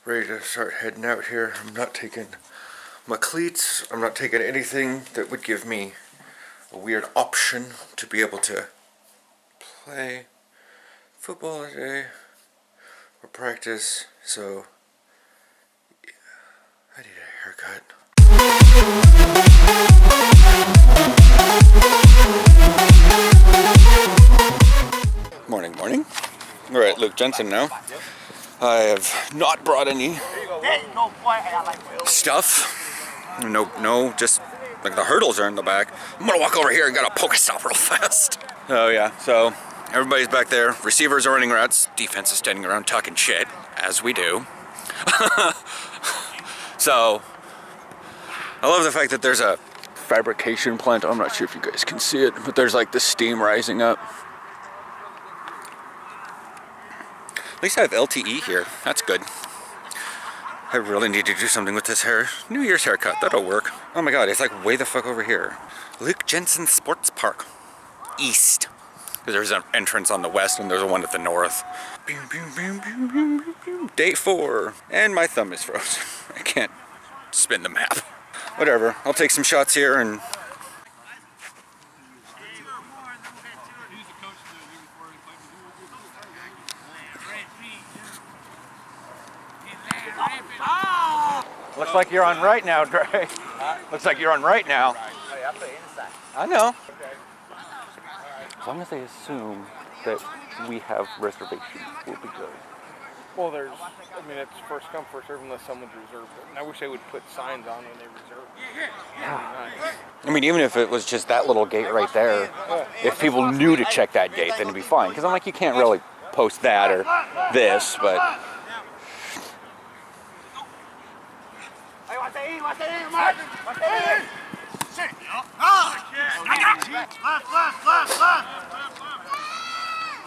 ready to start heading out here. I'm not taking my cleats. I'm not taking anything that would give me a weird option to be able to play football today or practice. So yeah, I need a haircut. Morning, morning. We're at Luke Jensen now. I have not brought any stuff. No, just like the hurdles are in the back. I'm gonna walk over here and got a Pokestop real fast. Oh yeah, so everybody's back there. Receivers are running routes. Defense is standing around talking shit, as we do. So, I love the fact that there's a fabrication plant. I'm not sure if you guys can see it, but there's like the steam rising up. At least I have LTE here. That's good. I really need to do something with this hair. New Year's haircut. That'll work. Oh my god, it's like way the fuck over here. Luke Jensen Sports Park. East. There's an entrance on the west and there's one at the north. Day 4. And my thumb is frozen. I can't spin the map. Whatever. I'll take some shots here and... Looks like you're on right now, Dre. Looks like you're on right now. I know. As long as they assume that we have reservations, we'll be good. Well, it's first come, first serve unless someone's reserved it. And I wish they would put signs on when they reserve it. Yeah. I mean, even if it was just that little gate right there, if people knew to check that gate, then it'd be fine. Because I'm like, you can't really post that or this, but...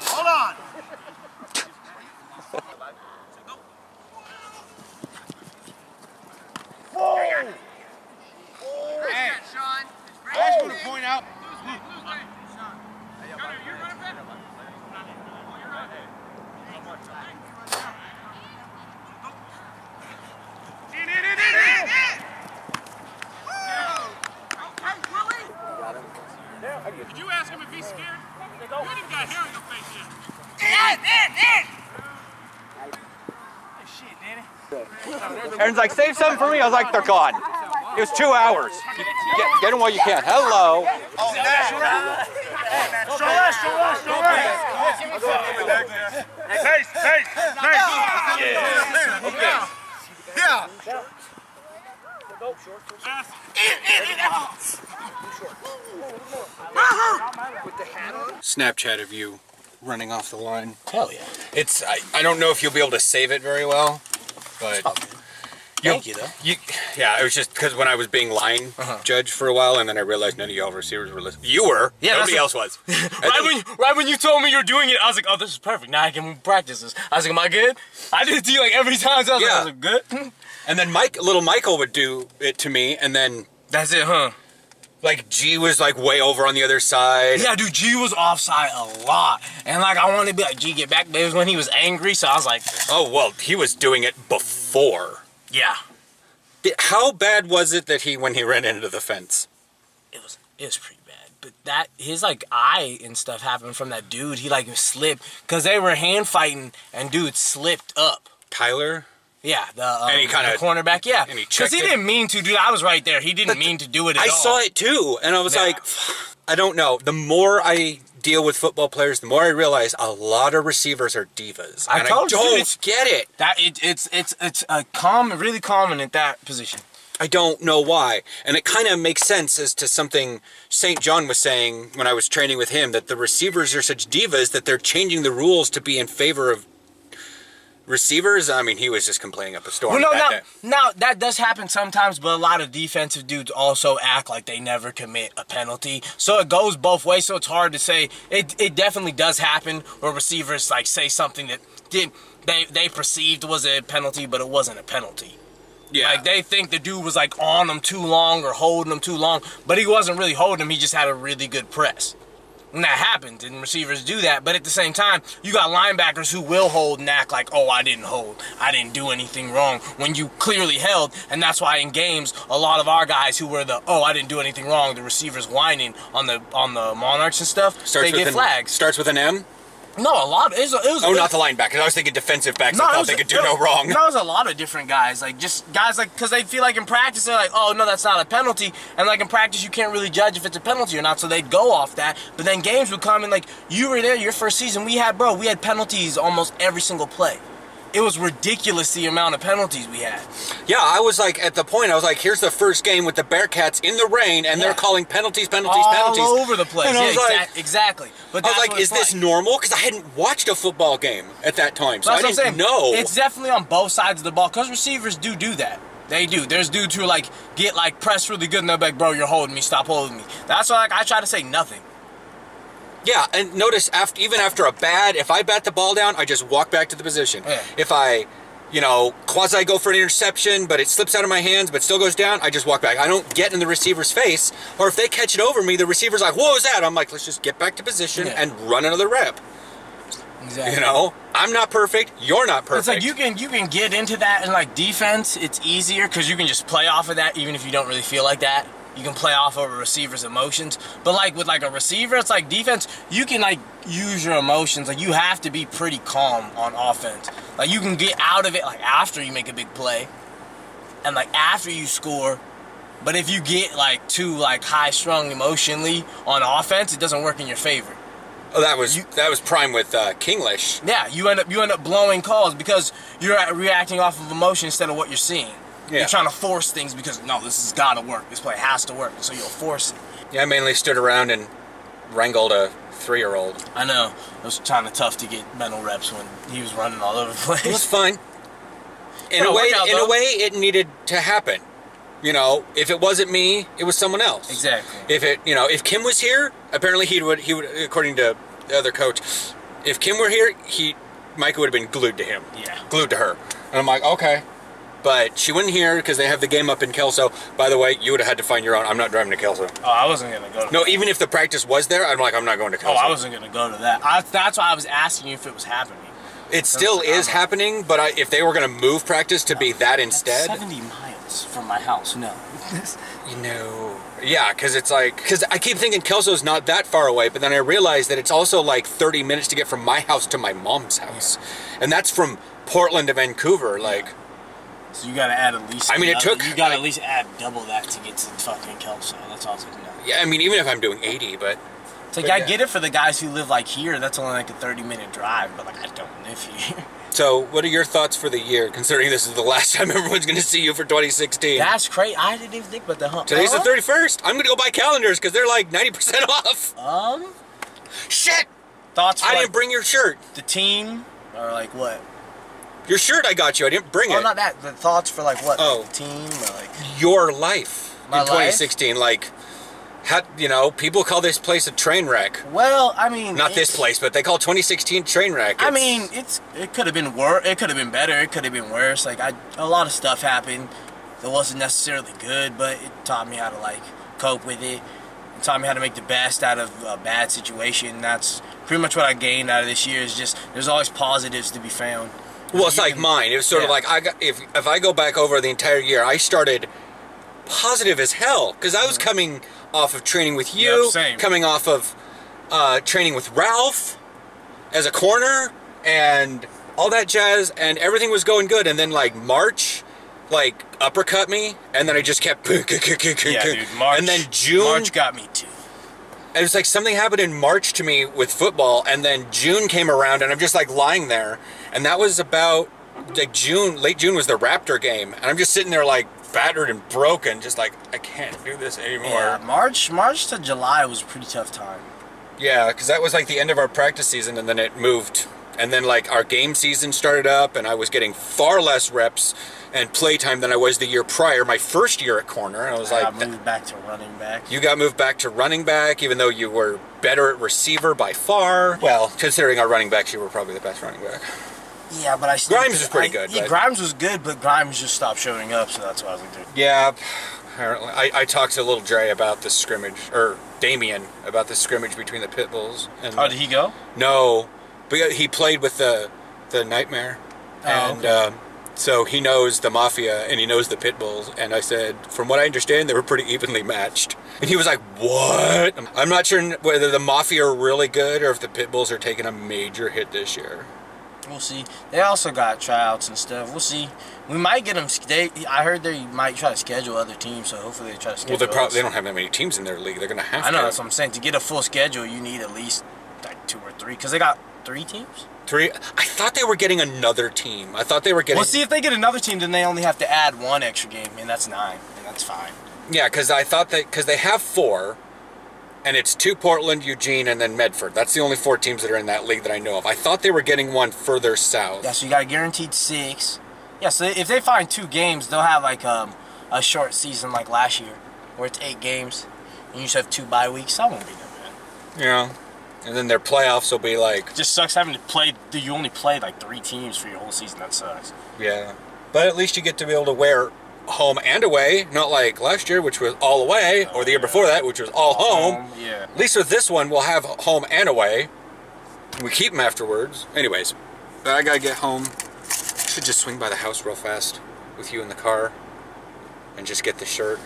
Hold on. Whoa! Hey, Sean. I just want to point out. Did you ask him if he's scared? You didn't got hair on your face yet. Aaron's like, save something for me. I was like, they're gone. It was 2 hours. Get them while you can. Hello. Oh, show us. Yeah. Snapchat of you running off the line. Hell yeah. It's I don't know if you'll be able to save it very well, but Thank you though. Yeah, it was just because when I was being line judge for a while, and then I realized none of y'all receivers were listening. You were. Yeah, nobody else was. right when you told me you were doing it, I was like, oh, this is perfect. Now I can practice this. I was like, am I good? I did it to you like every time. So I was like, good. And then little Michael would do it to me, and then that's it, huh? Like G was like way over on the other side. Yeah, dude, G was offside a lot, and like I wanted to be like, G, get back. But it was when he was angry, so I was like, oh well, he was doing it before. Yeah. How bad was it that when he ran into the fence? It was pretty bad. But that his like eye and stuff happened from that dude. He like slipped because they were hand fighting, and dude slipped up. Tyler. Yeah, and he kinda, the cornerback, yeah. Because he didn't mean to, dude. I was right there. He didn't mean to do it at all. I saw it too, and I was like, I don't know. The more I deal with football players, the more I realize a lot of receivers are divas. I don't get it. It's really common at that position. I don't know why. And it kind of makes sense as to something St. John was saying when I was training with him, that the receivers are such divas that they're changing the rules to be in favor of receivers. I mean, he was just complaining up a storm. Well, now that does happen sometimes, but a lot of defensive dudes also act like they never commit a penalty. So it goes both ways. So it's hard to say. It definitely does happen where receivers like say something that they perceived was a penalty, but it wasn't a penalty. Yeah. Like they think the dude was like on them too long or holding them too long, but he wasn't really holding them. He just had a really good press. when that happens, and receivers do that. But at the same time, you got linebackers who will hold and act like, oh, I didn't hold, I didn't do anything wrong, when you clearly held. And that's why in games, a lot of our guys who were the, oh, I didn't do anything wrong, the receivers whining on the Monarchs and stuff, they get flags. Starts with an M? No, a lot. It was not the linebackers. I was thinking defensive backs. I thought they could do no wrong. There was a lot of different guys, like just guys like, because they feel like in practice they're like, oh no, that's not a penalty, and like in practice you can't really judge if it's a penalty or not, so they'd go off that. But then games would come and like you were there your first season, we had penalties almost every single play. It was ridiculous the amount of penalties we had. Yeah, I was like, at the point, I was like, here's the first game with the Bearcats in the rain, and they're calling penalties. All over the place. And I was like, exactly. But I was like, is this normal? Because I hadn't watched a football game at that time, so I didn't know. It's definitely on both sides of the ball, because receivers do that. They do. There's dudes who like get like pressed really good, and they're like, bro, you're holding me, stop holding me. That's why like I try to say nothing. Yeah, and notice even after if I bat the ball down, I just walk back to the position. Yeah. If I, quasi go for an interception, but it slips out of my hands, but still goes down, I just walk back. I don't get in the receiver's face, or if they catch it over me, the receiver's like, what was that? I'm like, let's just get back to position and run another rep. Exactly. I'm not perfect, you're not perfect. It's like you can get into that in like defense, it's easier because you can just play off of that even if you don't really feel like that. You can play off of a receiver's emotions. But like with like a receiver, it's like defense, you can like use your emotions. Like you have to be pretty calm on offense. Like you can get out of it like after you make a big play and like after you score. But if you get like too like high strung emotionally on offense, it doesn't work in your favor. Oh, that was prime with Kinglish. Yeah, you end up blowing calls because you're reacting off of emotion instead of what you're seeing. Yeah. You're trying to force things because, no, this has got to work. This play has to work, so you'll force it. Yeah, I mainly stood around and wrangled a 3-year-old. I know. It was kind of tough to get mental reps when he was running all over the place. It was fine. In a way, it needed to happen. If it wasn't me, it was someone else. Exactly. If Kim was here, apparently he would, according to the other coach, if Kim were here, Micah would have been glued to him. Yeah. Glued to her. And I'm like, okay. But she wasn't here because they have the game up in Kelso. By the way, you would have had to find your own. I'm not driving to Kelso. Oh, I wasn't going to go to No, even if the practice was there, I'm not going to Kelso. Oh, I wasn't going to go to that. That's why I was asking you if it was happening. It still is happening, but if they were going to move practice to be that instead... 70 miles from my house, no. Yeah, because I keep thinking Kelso's not that far away, but then I realized that it's also like 30 minutes to get from my house to my mom's house. Yeah. And that's from Portland to Vancouver, like... So you gotta add at least. You gotta at least add double that to get to fucking Kelso. That's all I know. Yeah, I mean, even if I'm doing 80, but. It's like I get it for the guys who live like here. That's only like a 30-minute drive, but like I don't live here. So, what are your thoughts for the year, considering this is the last time everyone's gonna see you for 2016? That's crazy. I didn't even think about the Today's the 31st. I'm gonna go buy calendars because they're like 90% off. Shit. Thoughts? For I didn't bring your shirt. The team, or like what? Your shirt I got you. I didn't bring it. Oh, not that. The thoughts for like what? Oh, like the team or like your life my in 2016. Like, people call this place a train wreck. Well, I mean, not this place, but they call 2016 train wreck. I mean, it could have been worse. It could have been better. It could have been worse. Like a lot of stuff happened that wasn't necessarily good, but it taught me how to like cope with it. It taught me how to make the best out of a bad situation. That's pretty much what I gained out of this year. Is just there's always positives to be found. Well, it's like mine. It was sort of like if I go back over the entire year, I started positive as hell because I was coming off of training with you, coming off of training with Ralph as a corner and all that jazz, and everything was going good. And then like March, like uppercut me, and then I just kept dude, March, and then June, March got me too. It was like something happened in March to me with football, and then June came around, and I'm just like lying there. And that was about like late June was the Raptor game, and I'm just sitting there like battered and broken, just like I can't do this anymore. Yeah, March to July was a pretty tough time. Yeah, because that was like the end of our practice season, and then it moved, and then like our game season started up, and I was getting far less reps and play time than I was the year prior, my first year at corner. And I was like, moved back to running back. You got moved back to running back, even though you were better at receiver by far. Well, considering our running backs, you were probably the best running back. Yeah, but Grimes was pretty good. Yeah, Grimes was good, but Grimes just stopped showing up, so that's why I was like, dude. Yeah, apparently. I talked to little Dre about the scrimmage, or Damien about the scrimmage between the pit bulls. And Oh, did he go? No, but he played with the Nightmare, and okay. so he knows the Mafia and he knows the pit bulls. And I said, from what I understand, they were pretty evenly matched. And he was like, "What?" I'm not sure whether the Mafia are really good or if the pit bulls are taking a major hit this year. We'll see. They also got tryouts and stuff. We'll see. We might get them. I heard they might try to schedule other teams, so hopefully they try to schedule. Well, they don't have that many teams in their league. They're gonna have to. I know, that's what I'm saying. To get a full schedule, you need at least like 2 or 3, because they got 3 teams. 3. I thought they were getting another team. I thought they were getting. Well, see, if they get another team, then they only have to add 1 extra game, and that's 9, and that's fine. Yeah, because I thought because they have 4, and it's 2 Portland, Eugene, and then Medford. That's the only 4 teams that are in that league that I know of. I thought they were getting one further south. Yeah, so you got a guaranteed 6. Yeah, so if they find 2 games, they'll have like a short season like last year, where it's 8 games, and you just have 2 bye weeks. That won't be that bad. Yeah, and then their playoffs will be like. Just sucks having to play. You only play like 3 teams for your whole season. That sucks. Yeah, but at least you get to be able to wear home and away, not like last year, which was all away, or the year before that, which was all home. Yeah. At least with this one, we'll have home and away. We keep them afterwards. Anyways, I gotta get home. Should just swing by the house real fast with you in the car and just get the shirt.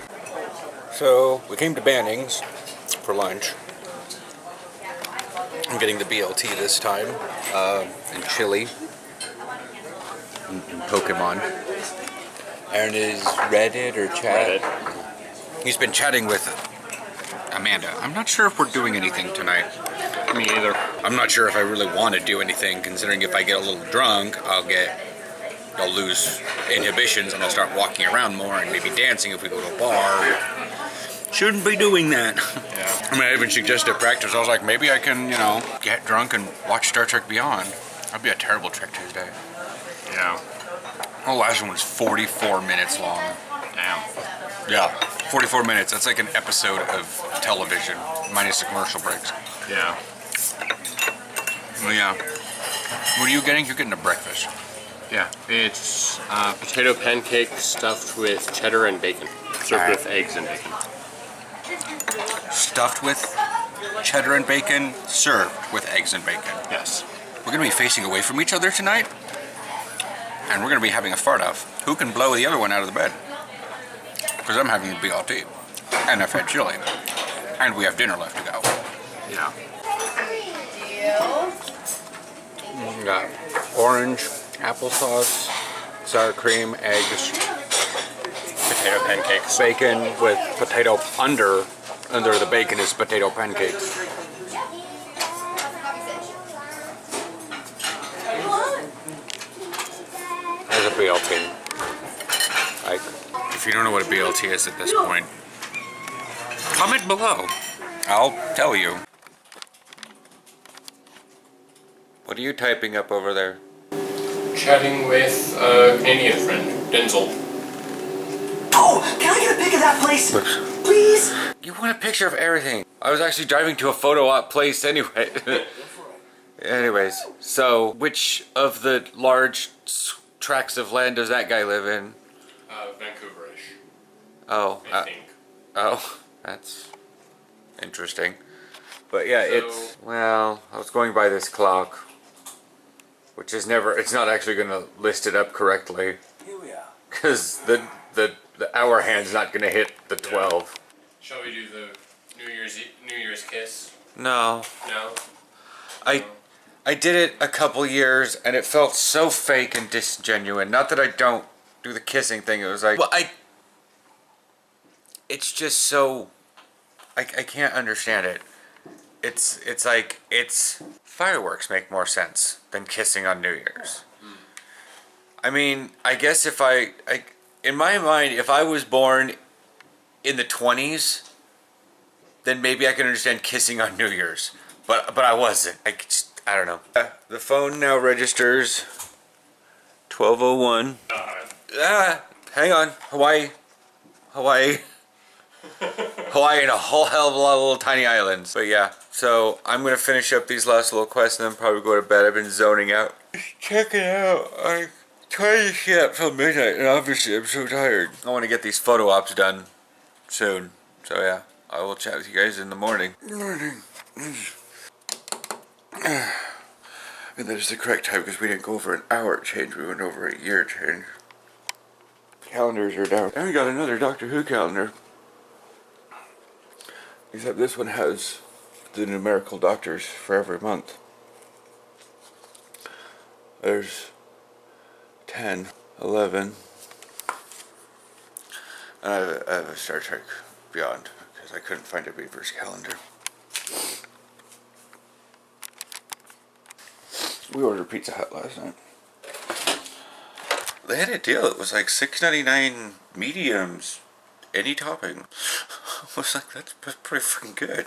So we came to Banning's for lunch. I'm getting the BLT this time, and chili, and Pokemon. Aaron is Reddit or chat. Reddit. He's been chatting with Amanda. I'm not sure if we're doing anything tonight. Me either. I'm not sure if I really want to do anything, considering if I get a little drunk, I'll lose inhibitions and I'll start walking around more and maybe dancing if we go to a bar. Shouldn't be doing that. Yeah. I mean, I even suggested practice. I was like, maybe I can, get drunk and watch Star Trek Beyond. That'd be a terrible Trek Tuesday. Yeah. The last one was 44 minutes long. Damn. Yeah, 44 minutes. That's like an episode of television, minus the commercial breaks. Yeah. Well, yeah. What are you getting? You're getting a breakfast. Yeah, it's potato pancakes stuffed with cheddar and bacon, served with eggs and bacon. Stuffed with cheddar and bacon, served with eggs and bacon. Yes. We're going to be facing away from each other tonight, and we're going to be having a fart-off. Who can blow the other one out of the bed? Because I'm having the BLT, and I've had chili, and we have dinner left to go. Yeah. We got orange, applesauce, sour cream, eggs, Potato pancakes. bacon with potato under the bacon is potato pancakes. There's a BLT. Like, if you don't know what a BLT is at this point, comment below. I'll tell you. What are you typing up over there? Chatting with a Canadian friend, Denzel. Oh, can I get a pic of that place? Please? You want a picture of everything. I was actually driving to a photo op place anyway. Anyways, so which of the large tracts of land does that guy live in? Vancouverish. Oh, I think. oh, that's interesting. But yeah, it's, well, I was going by this clock, which is never, it's not actually going to list it up correctly. Here we are. Because the hour hand's not going to hit the 12. Shall we do the New Year's kiss? No. No. I did it a couple years and it felt so fake and disgenuine. Not that I don't do the kissing thing. It was like, well, it's just so, I can't understand it. It's like, fireworks make more sense than kissing on New Year's. I mean, I guess if in my mind, if I was born in the 20s, then maybe I can understand kissing on New Year's. But I wasn't. I don't know. The phone now registers 12:01. Hang on. Hawaii and a whole hell of a lot of little tiny islands. But yeah, so I'm gonna finish up these last little quests and then probably go to bed. I've been zoning out. Check it out. I tried to stay up till midnight and obviously I'm so tired. I want to get these photo ops done soon. So yeah. I will chat with you guys in the morning. And that is the correct time because we didn't go over an hour change, we went over a year change. Calendars are down. And we got another Doctor Who calendar. Except this one has the numerical doctors for every month. There's 10, 11. And I have a Star Trek Beyond because I couldn't find a Beaver's calendar. We ordered Pizza Hut last night. They had a deal. It was like $6.99 mediums, any topping. I was like, that's pretty freaking good.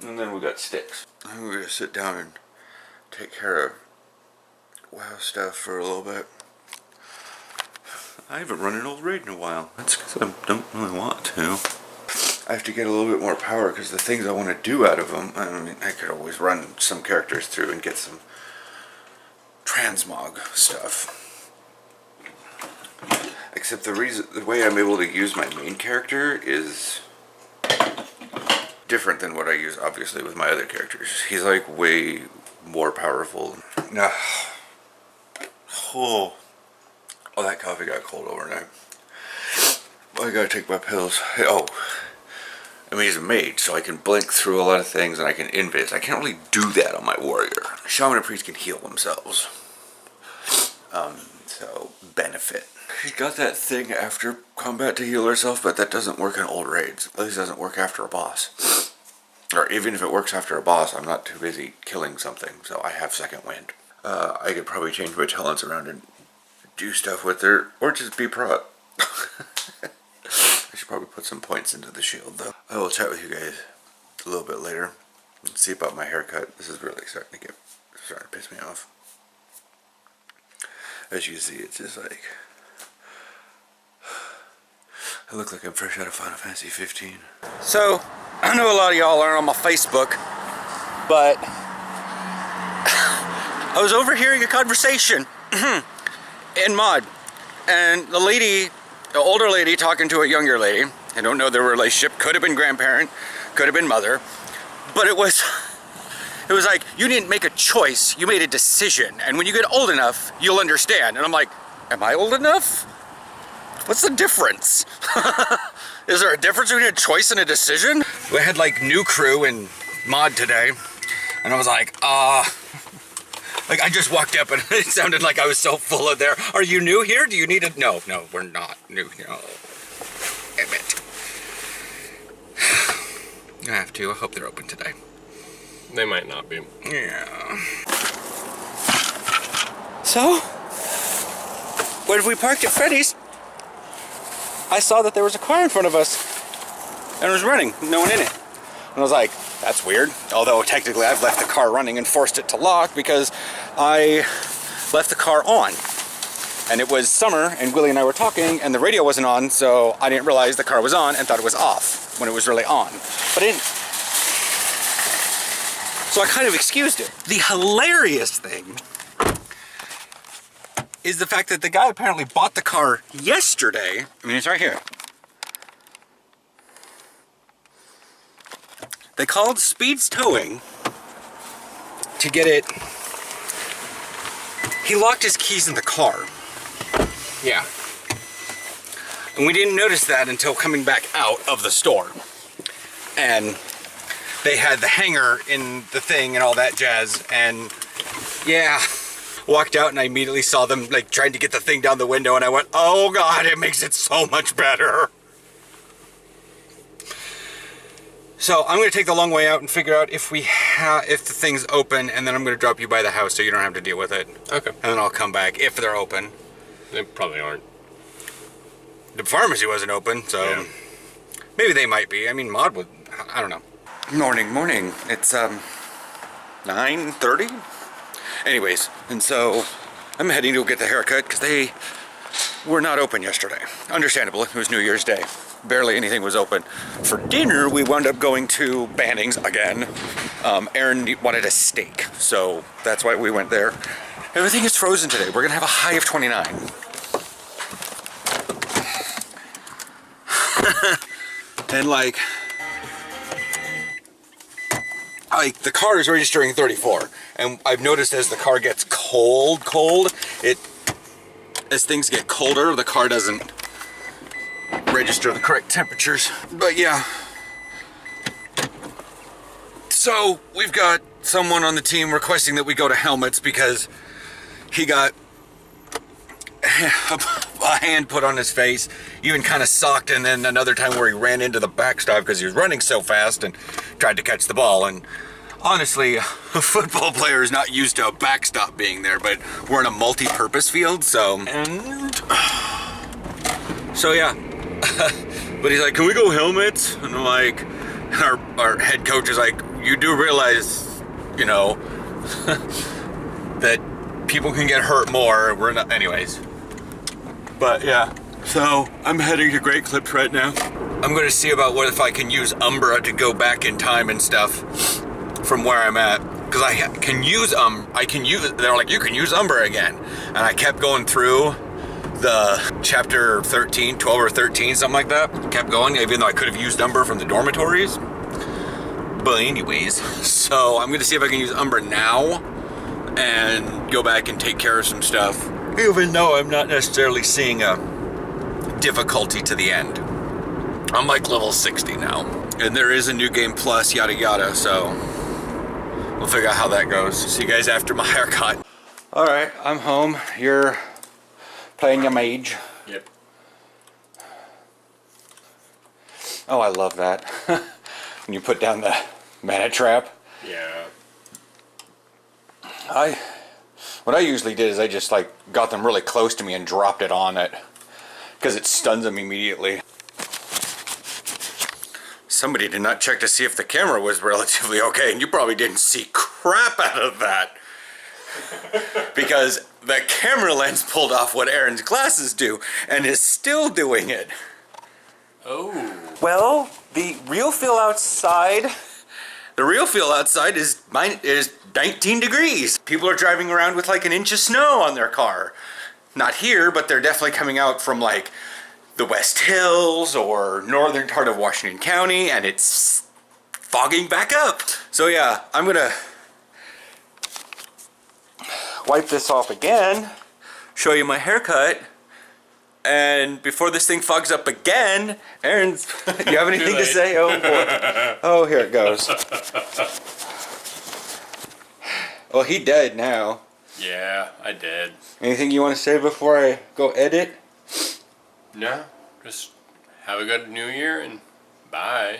And then we got sticks. And we're gonna sit down and take care of WoW stuff for a little bit. I haven't run an old raid in a while. That's because I don't really want to. I have to get a little bit more power because the things I want to do out of them, I mean, I could always run some characters through and get some transmog stuff. Except the way I'm able to use my main character is different than what I use, obviously, with my other characters. He's like way more powerful. Oh, that coffee got cold overnight. I gotta take my pills. Oh, I mean, he's a mage, so I can blink through a lot of things and I can invis. I can't really do that on my warrior. Shaman and priest can heal themselves. So, benefit. She's got that thing after combat to heal herself, but that doesn't work in old raids. At least it doesn't work after a boss. Or even if it works after a boss, I'm not too busy killing something, so I have second wind. I could probably change my talents around and do stuff with her, or just be prot. I should probably put some points into the shield, though. I will chat with you guys a little bit later and see about my haircut. This is really starting to piss me off. As you see, it's just like, I look like I'm fresh out of Final Fantasy 15. So, I know a lot of y'all are on my Facebook, but I was overhearing a conversation in mod, and the older lady talking to a younger lady. I don't know their relationship, could have been grandparent, could have been mother, but it was like, you didn't make a choice, you made a decision, and when you get old enough, you'll understand. And I'm like, am I old enough? What's the difference? Is there a difference between a choice and a decision? We had like new crew in mod today, and I was like, like I just walked up and it sounded like I was so full of there. Are you new here? Do you need a, no, we're not new here. No. Damn it. I have to, I hope they're open today. They might not be. Yeah. So, when we parked at Freddy's, I saw that there was a car in front of us, and it was running, no one in it. And I was like, that's weird. Although technically I've left the car running and forced it to lock because I left the car on. And it was summer, and Willie and I were talking, and the radio wasn't on, so I didn't realize the car was on and thought it was off when it was really on. But it didn't. So I kind of excused it. The hilarious thing is the fact that the guy apparently bought the car yesterday. I mean, it's right here. They called Speed's Towing to get it. He locked his keys in the car. Yeah. And we didn't notice that until coming back out of the store. And they had the hanger in the thing and all that jazz. And yeah, walked out and I immediately saw them like trying to get the thing down the window, and I went, oh God, it makes it so much better. So I'm going to take the long way out and figure out if if the thing's open, and then I'm going to drop you by the house so you don't have to deal with it. Okay. And then I'll come back if they're open. They probably aren't. The pharmacy wasn't open, so yeah. Maybe they might be. I mean, mod would, I don't know. Morning. It's 9:30. Anyways, and so I'm heading to get the haircut because they were not open yesterday. Understandable, it was New Year's Day. Barely anything was open. For dinner, we wound up going to Banning's again. Aaron wanted a steak, so that's why we went there. Everything is frozen today. We're gonna have a high of 29. And like, like the car is registering 34, and I've noticed as the car gets cold, as things get colder, the car doesn't register the correct temperatures. But yeah. So we've got someone on the team requesting that we go to helmets because he got a hand put on his face, even kind of socked, and then another time where he ran into the backstop because he was running so fast and tried to catch the ball. And honestly, a football player is not used to a backstop being there, but we're in a multi-purpose field, so yeah. But he's like, can we go helmets? And I'm like, our head coach is like, you do realize, you know, that people can get hurt more. We're not, anyways. But yeah, so I'm heading to Great Clips right now. I'm going to see about what if I can use Umbra to go back in time and stuff from where I'm at, because I can use they're like, you can use Umbra again, and I kept going through the chapter 13, 12 or 13, something like that. Kept going, even though I could have used Umbra from the dormitories. But anyways, so I'm gonna see if I can use Umbra now and go back and take care of some stuff, even though I'm not necessarily seeing a difficulty to the end. I'm like level 60 now, and there is a new game plus, yada yada, so we'll figure out how that goes. See you guys after my haircut. All right, I'm home. You're playing your mage. Yep. Oh, I love that. When you put down the mana trap. Yeah. What I usually did is I just like got them really close to me and dropped it on it, because it stuns them immediately. Somebody did not check to see if the camera was relatively okay, and you probably didn't see crap out of that. Because the camera lens pulled off what Aaron's glasses do, and is still doing it. Oh. Well, the real feel outside is 19 degrees. People are driving around with like an inch of snow on their car. Not here, but they're definitely coming out from like the West Hills or northern part of Washington County, and it's fogging back up. So yeah, I'm gonna wipe this off again, show you my haircut, and before this thing fogs up again, Aaron's, you have anything to say? Oh boy. Oh, here it goes. Well, he dead now. Yeah, I did. Anything you want to say before I go edit? No, just have a good new year and bye.